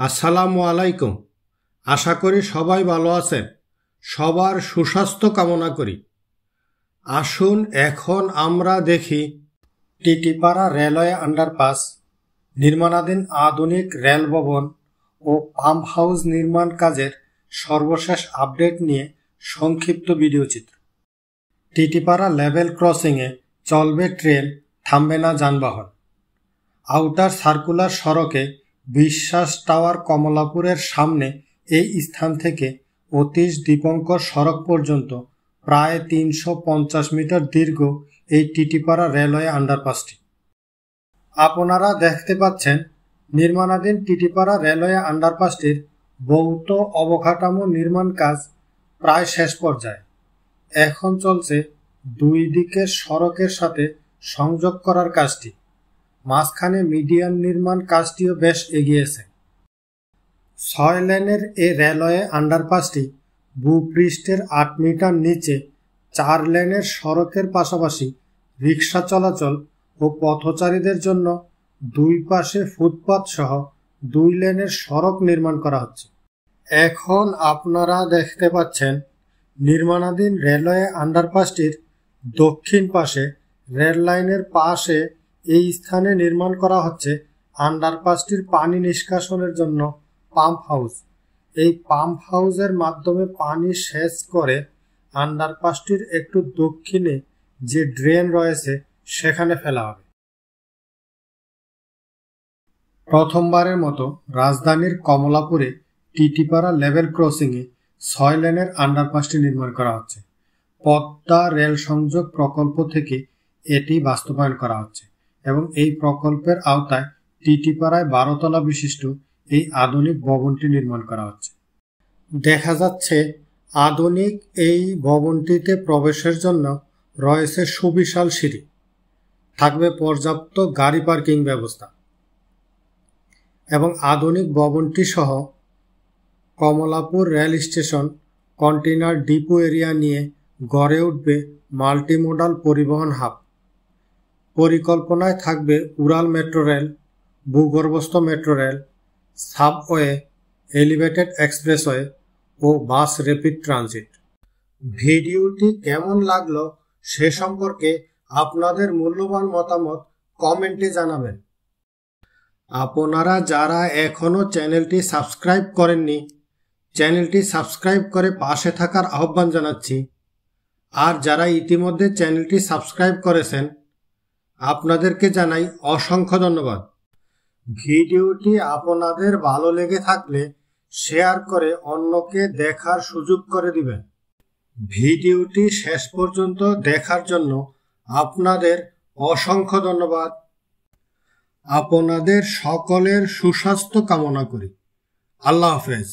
আসসালামু আলাইকুম। আশা করি সবাই ভালো আছেন। সবার সুস্বাস্থ্য কামনা করি। আসুন এখন আমরা দেখি টিটিপাড়া রেলওয়ে আন্ডারপাস, নির্মাণাধীন আধুনিক রেল ভবন ও পাম্প হাউস নির্মাণ কাজের সর্বশেষ আপডেট নিয়ে সংক্ষিপ্ত ভিডিও চিত্র। টিটিপাড়া লেভেল ক্রসিংয়ে চলবে ট্রেন, থামবে না যানবাহন। আউটার সার্কুলার সড়কে বিশ্বাস টাওয়ার কমলাপুরের সামনে এই স্থান থেকে অতীশ দীপঙ্কর সড়ক পর্যন্ত প্রায় ৩৫০ মিটার দীর্ঘ এই টিটিপাড়া রেলওয়ে আন্ডারপাসটি। আপনারা দেখতে পাচ্ছেন নির্মাণাধীন টিটিপাড়া রেলওয়ে আন্ডারপাসটির ভৌত অবকাঠামো নির্মাণ কাজ প্রায় শেষ পর্যায়ে। এখন চলছে দুই দিকের সড়কের সাথে সংযোগ করার কাজটি। মাঝখানে মিডিয়ান নির্মাণ কাজটিও বেশ এগিয়েছে। ৬ লেনের এই রেলওয়ে আন্ডারপাসটি ভূপৃষ্ঠের ৮ মিটার নিচে ৪ লেনের সড়কের পাশাপাশি রিক্সা চলাচল ও পথচারীদের জন্য দুই পাশে ফুটপাত সহ ২ লেনের সড়ক নির্মাণ করা হচ্ছে। এখন আপনারা দেখতে পাচ্ছেন নির্মাণাধীন রেলওয়ে আন্ডারপাসটির দক্ষিণ পাশে রেল লাইনের পাশে এই স্থানে নির্মাণ করা হচ্ছে আন্ডারপাসটির পানি নিষ্কাশনের জন্য পাম্প হাউস। এই পাম্প হাউসের মাধ্যমে পানি সেচ করে আন্ডারপাসটির একটু দক্ষিণে যে ড্রেন রয়েছে সেখানে ফেলা হবে। প্রথমবারের মতো রাজধানীর কমলাপুরে টিটিপাড়া লেভেল ক্রসিংয়ে ৬ লেনের আন্ডারপাসটি নির্মাণ করা হচ্ছে। পদ্মা রেল সংযোগ প্রকল্প থেকে এটি বাস্তবায়ন করা হচ্ছে এবং এই প্রকল্পের আওতায় টিটিপাড়ায় ১২ তলা বিশিষ্ট এই আধুনিক ভবনটি নির্মাণ করা হচ্ছে। দেখা যাচ্ছে আধুনিক এই ভবনটিতে প্রবেশের জন্য রয়েছে সুবিশাল সিঁড়ি, থাকবে পর্যাপ্ত গাড়ি পার্কিং ব্যবস্থা এবং আধুনিক ভবনটি সহ Kamalapur rail station container depot area নিয়ে গড়ে উঠবে মাল্টিমোডাল পরিবহন হাব। পরিকল্পনায় থাকবে উড়াল মেট্রো রেল, ভূগর্ভস্থ metro rail, subway, elevated expressway ও বাস র্যাপিড ট্রানজিট। ভিডিওটি কেমন লাগলো সে সম্পর্কে আপনাদের মূল্যবান মতামত কমেন্টে জানাবেন। আপনারা যারা এখনও চ্যানেলটি সাবস্ক্রাইব করেননি, চ্যানেলটি সাবস্ক্রাইব করে পাশে থাকার আহ্বান জানাচ্ছি। আর যারা ইতিমধ্যে চ্যানেলটি সাবস্ক্রাইব করেছেন আপনাদেরকে জানাই অসংখ্য ধন্যবাদ। ভিডিওটি আপনাদের ভালো লেগে থাকলে শেয়ার করে অন্যকে দেখার সুযোগ করে দিবেন। ভিডিওটি শেষ পর্যন্ত দেখার জন্য আপনাদের অসংখ্য ধন্যবাদ। আপনাদের সকলের সুস্বাস্থ্য কামনা করি। আল্লাহ হাফেজ।